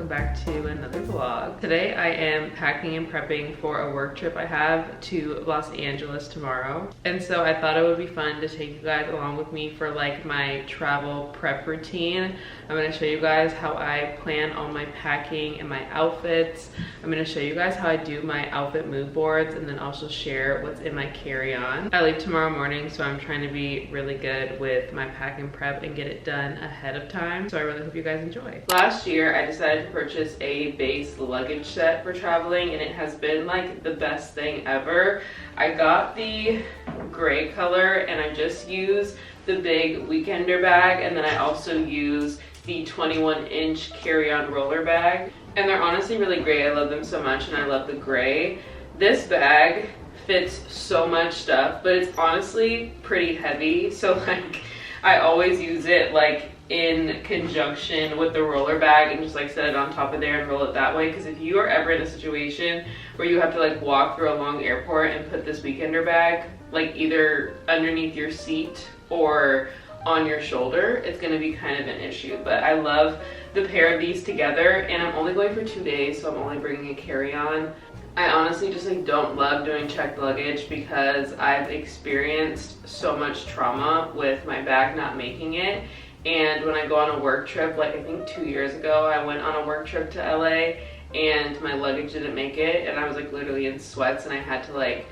welcome back to another vlog. Today I am packing and prepping for a work trip I have to Los Angeles tomorrow. And so I thought it would be fun to take you guys along with me for like my travel prep routine. I'm gonna show you guys how I plan all my packing and my outfits. I'm gonna show you guys how I do my outfit mood boards and then also share what's in my carry-on. I leave tomorrow morning, so I'm trying to be really good with my pack and prep and get it done ahead of time. So I really hope you guys enjoy. Last year, I decided to purchase a base luggage set for traveling, and it has been like the best thing ever. I got the gray color, and I just use the big weekender bag, and then I also use the 21-inch carry-on roller bag. And they're honestly really great. I love them so much, and I love the gray. This bag fits so much stuff, but it's honestly pretty heavy. So like, I always use it like in conjunction with the roller bag and just like set it on top of there and roll it that way. Because if you are ever in a situation where you have to like walk through a long airport and put this weekender bag like either underneath your seat or on your shoulder, it's gonna be kind of an issue. But I love the pair of these together, and I'm only going for 2 days, so I'm only bringing a carry-on. I honestly just like don't love doing checked luggage because I've experienced so much trauma with my bag not making it. And when I go on a work trip, like I think 2 years ago, I went on a work trip to LA and my luggage didn't make it, and I was like literally in sweats, and I had to like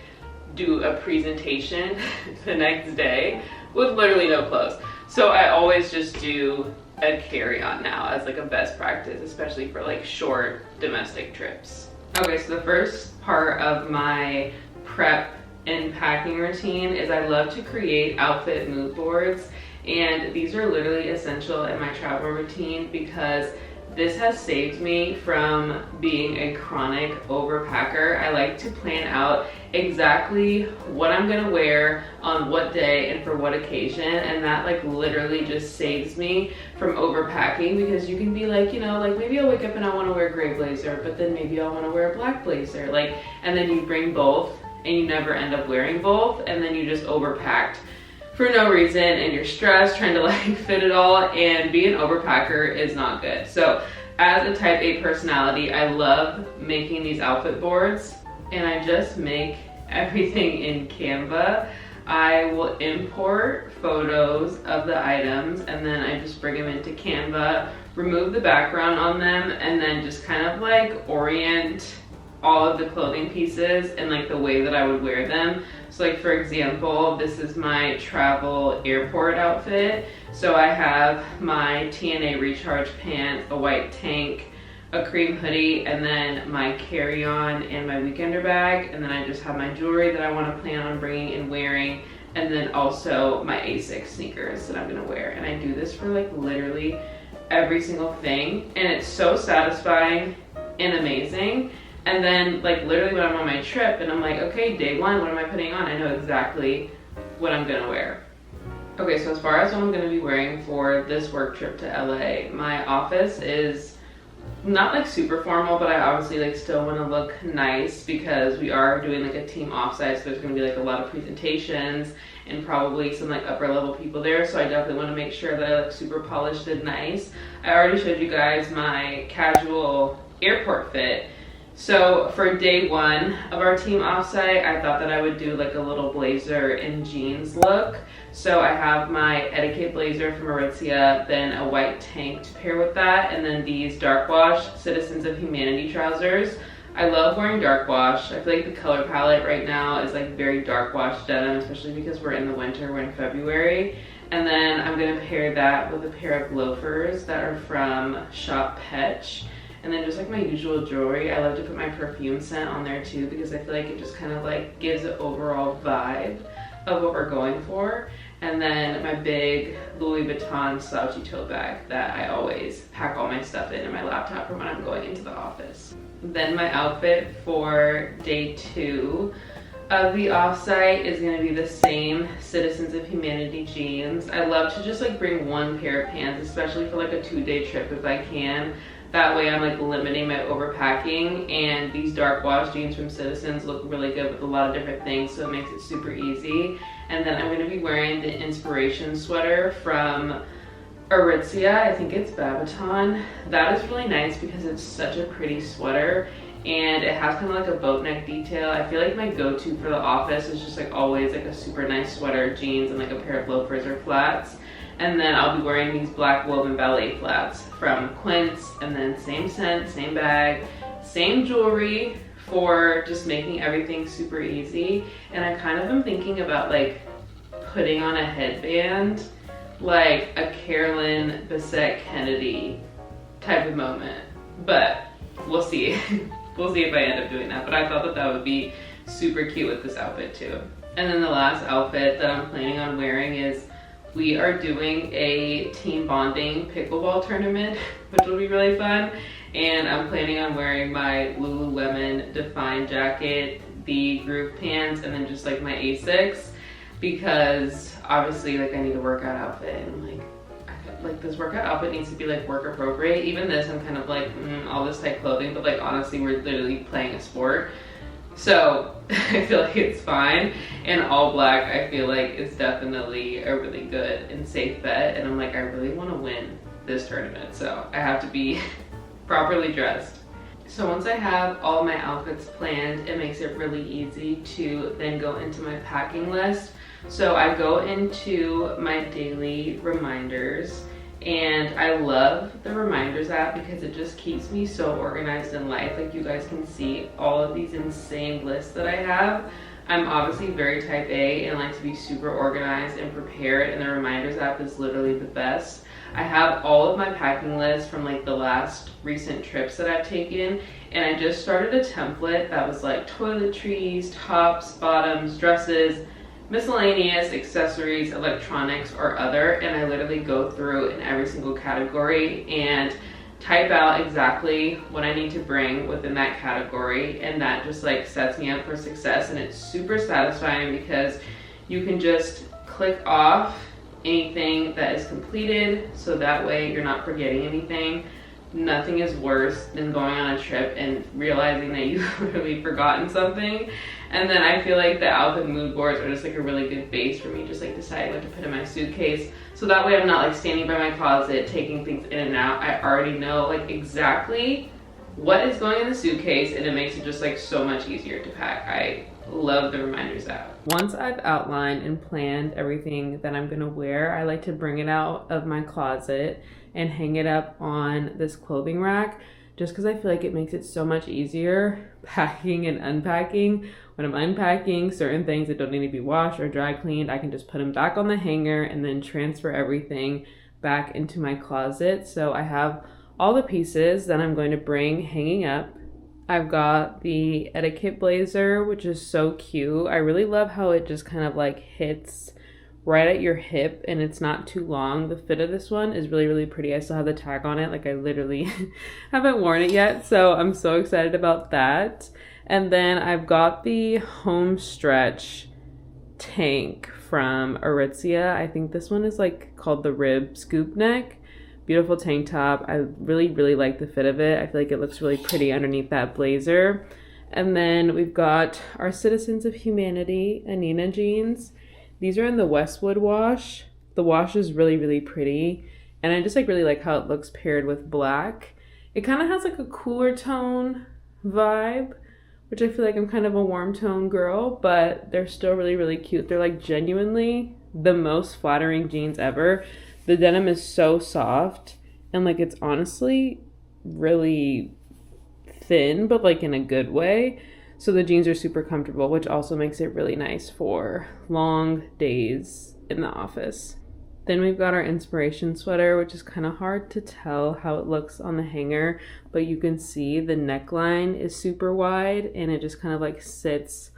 do a presentation the next day with literally no clothes. So I always just do a carry-on now as like a best practice, especially for like short domestic trips. Okay, so the first part of my prep and packing routine is I love to create outfit mood boards. And these are literally essential in my travel routine because this has saved me from being a chronic overpacker. I like to plan out exactly what I'm gonna wear on what day and for what occasion, and that like literally just saves me from overpacking, because you can be like, you know, like maybe I'll wake up and I want to wear a gray blazer, but then maybe I'll want to wear a black blazer, like, and then you bring both and you never end up wearing both, and then you just overpacked for no reason, and you're stressed trying to like fit it all, and being an overpacker is not good. So as a type A personality, I love making these outfit boards, and I just make everything in Canva. I will import photos of the items, and then I just bring them into Canva, remove the background on them, and then just kind of like orient all of the clothing pieces in like the way that I would wear them. So like, for example, this is my travel airport outfit. So I have my TNA recharge pants, a white tank, a cream hoodie, and then my carry-on and my weekender bag. And then I just have my jewelry that I want to plan on bringing and wearing. And then also my Asics sneakers that I'm gonna wear. And I do this for like literally every single thing. And it's so satisfying and amazing. And then like literally when I'm on my trip and I'm like, okay, day one, what am I putting on? I know exactly what I'm gonna wear. Okay, so as far as what I'm gonna be wearing for this work trip to LA, my office is not like super formal, but I obviously like still wanna look nice because we are doing like a team offsite, so there's gonna be like a lot of presentations and probably some like upper level people there. So I definitely wanna make sure that I look super polished and nice. I already showed you guys my casual airport fit. So for day one of our team offsite, I thought that I would do like a little blazer and jeans look. So I have my etiquette blazer from Aritzia, then a white tank to pair with that, and then these dark wash Citizens of Humanity trousers. I love wearing dark wash. I feel like the color palette right now is like very dark wash denim, especially because we're in the winter, we're in February. And then I'm gonna pair that with a pair of loafers that are from Shop Petch. And then just like my usual jewelry, I love to put my perfume scent on there too, because I feel like it just kind of like gives an overall vibe of what we're going for. And then my big Louis Vuitton slouchy tote bag that I always pack all my stuff in, and my laptop for when I'm going into the office. Then my outfit for day two of the offsite is gonna be the same Citizens of Humanity jeans. I love to just like bring one pair of pants, especially for like a 2-day trip if I can. That way I'm like limiting my overpacking, and these dark wash jeans from Citizens look really good with a lot of different things, so it makes it super easy. And then I'm gonna be wearing the Inspiration sweater from Aritzia, I think it's Babaton. That is really nice because it's such a pretty sweater and it has kind of like a boat neck detail. I feel like my go-to for the office is just like always like a super nice sweater, jeans, and like a pair of loafers or flats. And then I'll be wearing these black woven ballet flats from Quince, and then same scent, same bag, same jewelry for just making everything super easy. And I kind of am thinking about like putting on a headband, like a Carolyn Bessette Kennedy type of moment, but we'll see. We'll see if I end up doing that, but I thought that that would be super cute with this outfit too. And then the last outfit that I'm planning on wearing is, we are doing a team bonding pickleball tournament, which will be really fun. And I'm planning on wearing my Lululemon Define jacket, the groove pants, and then just like my Asics, because obviously like I need a workout outfit, and like this workout outfit needs to be like work appropriate. Even this, I'm kind of like all this tight clothing, but like honestly we're literally playing a sport, so I feel like it's fine. And all black I feel like is definitely a really good and safe bet, and I'm like, I really want to win this tournament, so I have to be properly dressed. So once I have all my outfits planned, it makes it really easy to then go into my packing list. So I go into my daily reminders, and I love the reminders app because it just keeps me so organized in life. Like, you guys can see all of these insane lists that I have. I'm obviously very type A and like to be super organized and prepared, and the reminders app is literally the best. I have all of my packing lists from like the last recent trips that I've taken, and I just started a template that was like toiletries, tops, bottoms, dresses, miscellaneous, accessories, electronics, or other, and I literally go through in every single category and type out exactly what I need to bring within that category, and that just like sets me up for success. And it's super satisfying because you can just click off anything that is completed, so that way you're not forgetting anything. Nothing is worse than going on a trip and realizing that you've literally forgotten something. And then I feel like the outfit mood boards are just like a really good base for me, just like deciding what to put in my suitcase. So that way I'm not like standing by my closet taking things in and out. I already know like exactly what is going in the suitcase, and it makes it just like so much easier to pack. I love the reminders app. Once I've outlined and planned everything that I'm gonna wear, I like to bring it out of my closet and hang it up on this clothing rack, just because I feel like it makes it so much easier packing and unpacking. When I'm unpacking certain things that don't need to be washed or dry cleaned, I can just put them back on the hanger and then transfer everything back into my closet. So I have all the pieces that I'm going to bring hanging up. I've got the etiquette blazer, which is so cute. I really love how it just kind of like hits right at your hip and it's not too long. The fit of this one is really, really pretty. I still have the tag on it. Like, I literally haven't worn it yet, so I'm so excited about that. And then I've got the home stretch tank from Aritzia. I think this one is like called the rib scoop neck. Beautiful tank top. I really, really like the fit of it. I feel like it looks really pretty underneath that blazer. And then we've got our Citizens of Humanity Anina jeans. These are in the Westwood wash. The wash is really, really pretty. And I just like really like how it looks paired with black. It kind of has like a cooler tone vibe, which I feel like I'm kind of a warm tone girl, but they're still really, really cute. They're like genuinely the most flattering jeans ever. The denim is so soft, and like it's honestly really thin, but like in a good way. So the jeans are super comfortable, which also makes it really nice for long days in the office. Then we've got our inspiration sweater, which is kind of hard to tell how it looks on the hanger, but you can see the neckline is super wide and it just kind of like sits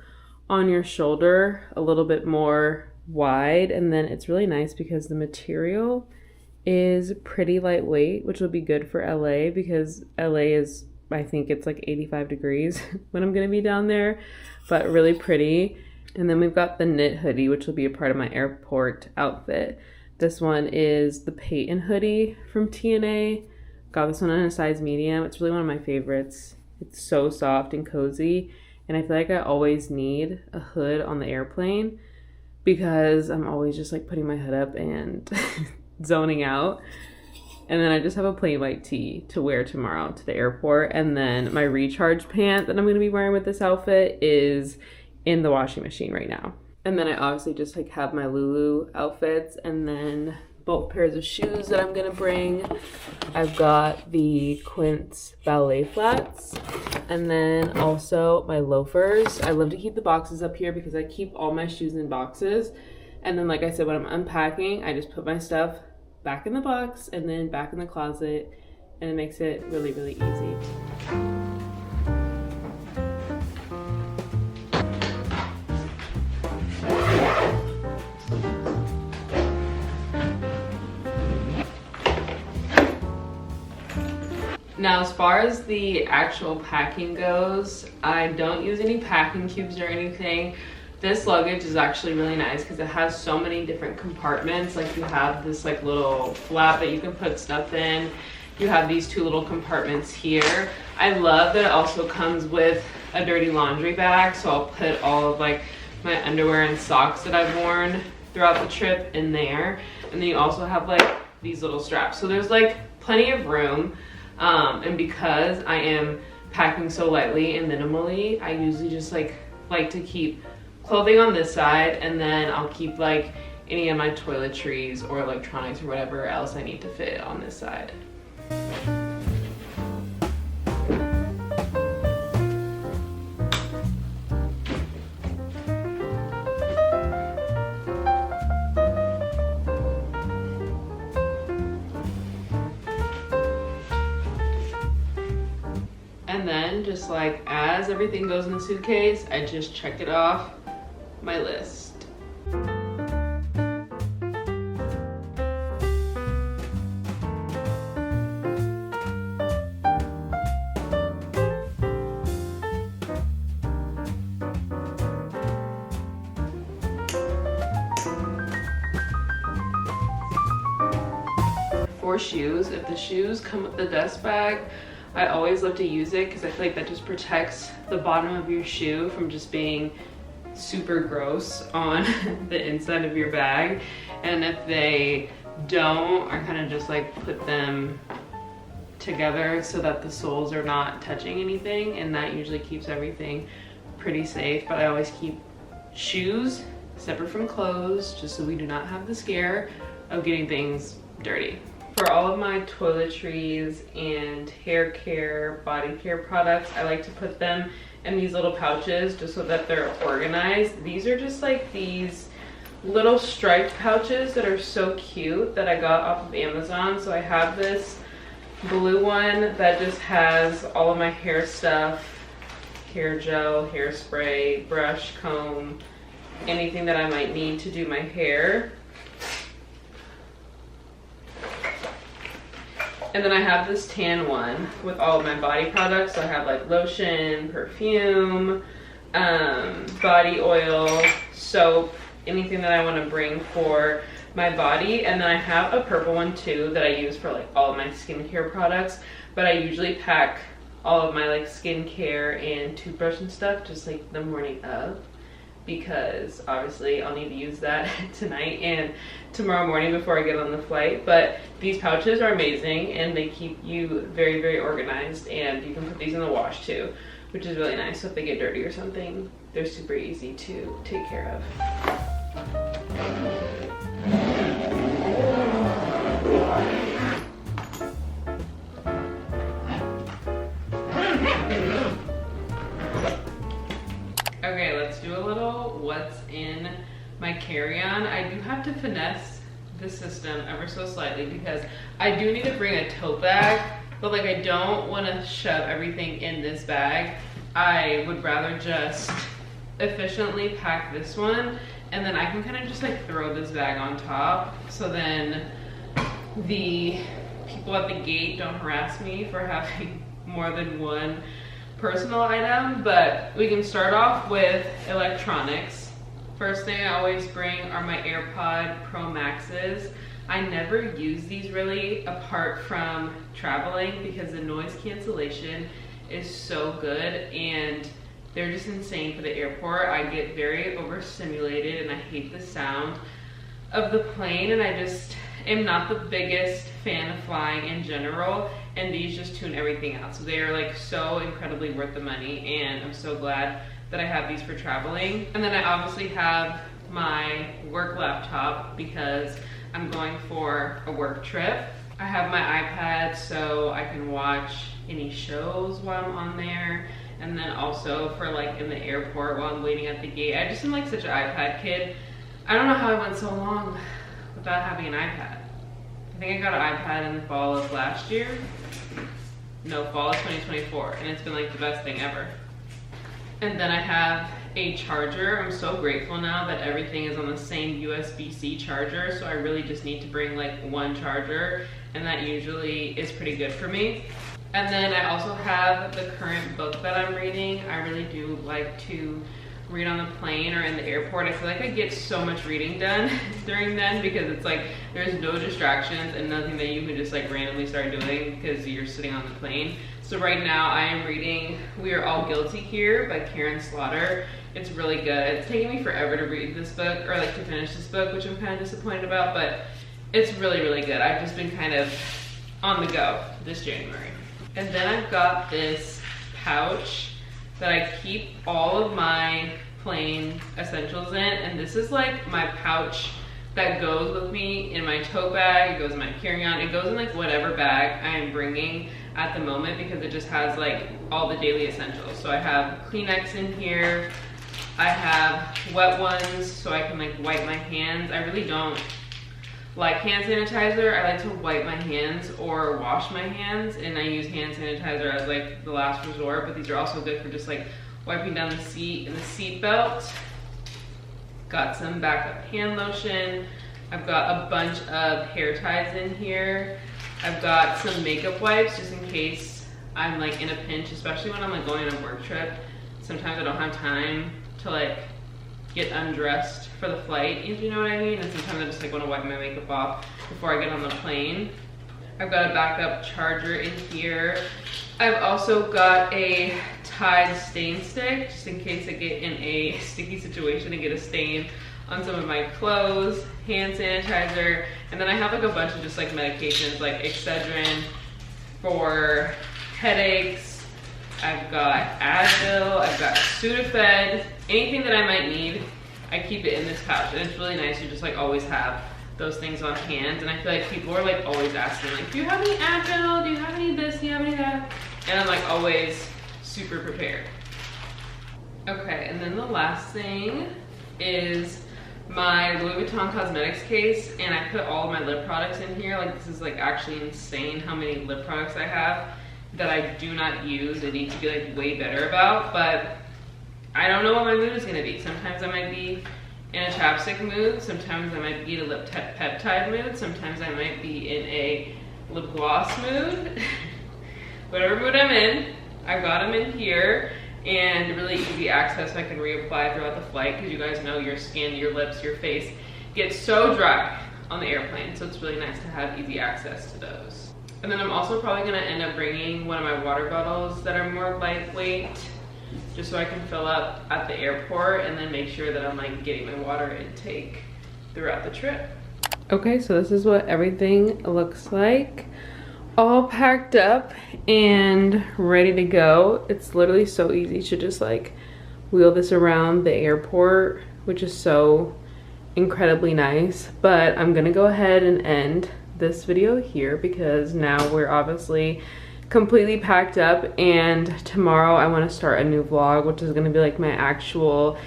on your shoulder a little bit more wide. And then it's really nice because the material is pretty lightweight, which will be good for LA because LA is, I think it's like 85 degrees when I'm gonna be down there, but really pretty. And then we've got the knit hoodie, which will be a part of my airport outfit. This one is the Peyton hoodie from TNA. Got this one in a size medium. It's really one of my favorites. It's so soft and cozy, and I feel like I always need a hood on the airplane because I'm always just like putting my hood up and zoning out. And then I just have a plain white tee to wear tomorrow to the airport. And then my recharge pant that I'm gonna be wearing with this outfit is in the washing machine right now. And then I obviously just like have my Lulu outfits, and then both pairs of shoes that I'm gonna bring. I've got the Quince ballet flats, and then also my loafers. I love to keep the boxes up here because I keep all my shoes in boxes. And then, like I said, when I'm unpacking, I just put my stuff back in the box and then back in the closet, and it makes it really, really easy. Now, as far as the actual packing goes, I don't use any packing cubes or anything. This luggage is actually really nice because it has so many different compartments. Like, you have this like little flap that you can put stuff in. You have these two little compartments here. I love that it also comes with a dirty laundry bag, so I'll put all of like my underwear and socks that I've worn throughout the trip in there. And then you also have like these little straps. So there's like plenty of room. And because I am packing so lightly and minimally, I usually just like to keep clothing on this side, and then I'll keep like any of my toiletries or electronics or whatever else I need to fit on this side. And then just like as everything goes in the suitcase, I just check it off my list. For shoes, if the shoes come with the dust bag, I always love to use it because I feel like that just protects the bottom of your shoe from just being super gross on the inside of your bag. And if they don't, I kind of just like put them together so that the soles are not touching anything, and that usually keeps everything pretty safe. But I always keep shoes separate from clothes just so we do not have the scare of getting things dirty. For all of my toiletries and hair care, body care products, I like to put them in these little pouches just so that they're organized. These are just like these little striped pouches that are so cute that I got off of Amazon. So I have this blue one that just has all of my hair stuff, hair gel, hairspray, brush, comb, anything that I might need to do my hair. And then I have this tan one with all of my body products. So I have like lotion, perfume, body oil, soap, anything that I want to bring for my body. And then I have a purple one too that I use for like all of my skincare products. But I usually pack all of my like skincare and toothbrush and stuff just like the morning of, because obviously I'll need to use that tonight and tomorrow morning before I get on the flight. But these pouches are amazing and they keep you very, very organized, and you can put these in the wash too, which is really nice. So if they get dirty or something, they're super easy to take care of. Okay, let's do a little what's in my carry-on. I do have to finesse the system ever so slightly because I do need to bring a tote bag, but like I don't want to shove everything in this bag. I would rather just efficiently pack this one, and then I can kind of just like throw this bag on top, so then the people at the gate don't harass me for having more than one personal item. But we can start off with electronics. First thing I always bring are my AirPod Pro Maxes. I never use these really apart from traveling because the noise cancellation is so good and they're just insane for the airport. I get very overstimulated and I hate the sound of the plane, and I just am not the biggest fan of flying in general, and these just tune everything out. So they are like so incredibly worth the money, and I'm so glad that I have these for traveling. And then I obviously have my work laptop because I'm going for a work trip. I have my iPad so I can watch any shows while I'm on there. And then also for like in the airport while I'm waiting at the gate. I just am like such an iPad kid. I don't know how I went so long without having an iPad. I think I got an iPad in the fall of last year. No, fall of 2024. And it's been like the best thing ever. And then I have a charger. I'm so grateful now that everything is on the same USB-C charger. So I really just need to bring like one charger, and that usually is pretty good for me. And then I also have the current book that I'm reading. I really do like to read on the plane or in the airport. I feel like I get so much reading done during then because it's like there's no distractions and nothing that you can just like randomly start doing because you're sitting on the plane. So right now I am reading We Are All Guilty Here by Karen Slaughter. It's really good. It's taken me forever to read this book, or like to finish this book, which I'm kind of disappointed about, but it's really, really good. I've just been kind of on the go this January. And then I've got this pouch that I keep all of my plane essentials in, and this is like my pouch that goes with me in my tote bag, it goes in my carry-on, it goes in like whatever bag I am bringing at the moment because it just has like all the daily essentials. So I have Kleenex in here, I have wet ones so I can like wipe my hands. I really don't like hand sanitizer. I like to wipe my hands or wash my hands, and I use hand sanitizer as like the last resort, but these are also good for just like wiping down the seat and the seat belt. Got some backup hand lotion. I've got a bunch of hair ties in here. I've got some makeup wipes just in case I'm like in a pinch, especially when I'm like going on a work trip. Sometimes I don't have time to like get undressed for the flight, if you know what I mean, and sometimes I just like want to wipe my makeup off before I get on the plane. I've got a backup charger in here. I've also got a Tide stain stick just in case I get in a sticky situation and get a stain on some of my clothes, hand sanitizer, and then I have like a bunch of just like medications like Excedrin for headaches. I've got Advil, I've got Sudafed, anything that I might need, I keep it in this pouch, and it's really nice to just like always have those things on hand. And I feel like people are like always asking like, do you have any Advil? Do you have any this? Do you have any that? And I'm like always super prepared. Okay, and then the last thing is my Louis Vuitton cosmetics case, and I put all of my lip products in here. Like this is like actually insane how many lip products I have that I do not use and need to be like way better about, but I don't know what my mood is gonna be. Sometimes I might be in a chapstick mood, sometimes I might be in a lip peptide mood, sometimes I might be in a lip gloss mood. Whatever mood I'm in, I've got them in here, and really easy access so I can reapply throughout the flight, because you guys know your skin, your lips, your face gets so dry on the airplane, so it's really nice to have easy access to those. And then I'm also probably gonna end up bringing one of my water bottles that are more lightweight, just so I can fill up at the airport and then make sure that I'm like getting my water intake throughout the trip. Okay, so this is what everything looks like. All packed up and ready to go. It's literally so easy to just like wheel this around the airport, which is so incredibly nice. But I'm gonna go ahead and end this video here because now we're obviously completely packed up, and tomorrow I want to start a new vlog, which is going to be like my actual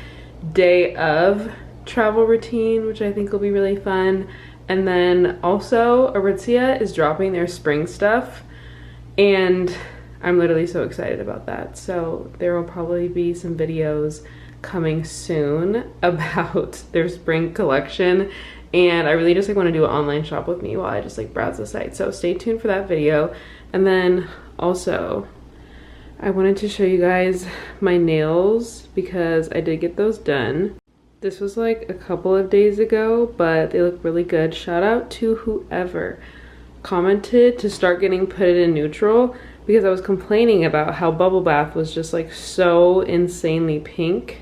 day of travel routine, which I think will be really fun. And then also Aritzia is dropping their spring stuff, and I'm literally so excited about that. So there will probably be some videos coming soon about their spring collection, and I really just like want to do an online shop with me while I just like browse the site. So stay tuned for that video. And then also I wanted to show you guys my nails because I did get those done. This was like a couple of days ago, but they look really good. Shout out to whoever commented to start getting put in neutral, because I was complaining about how Bubble Bath was just like so insanely pink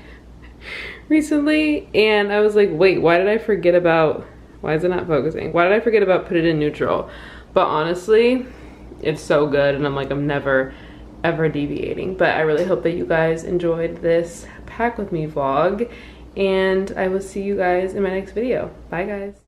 recently, and I was like, wait, why did I forget about Why is it not focusing? Why did I forget about put it in neutral? But honestly, it's so good, and I'm never ever deviating. But I really hope that you guys enjoyed this pack with me vlog, and I will see you guys in my next video. Bye guys.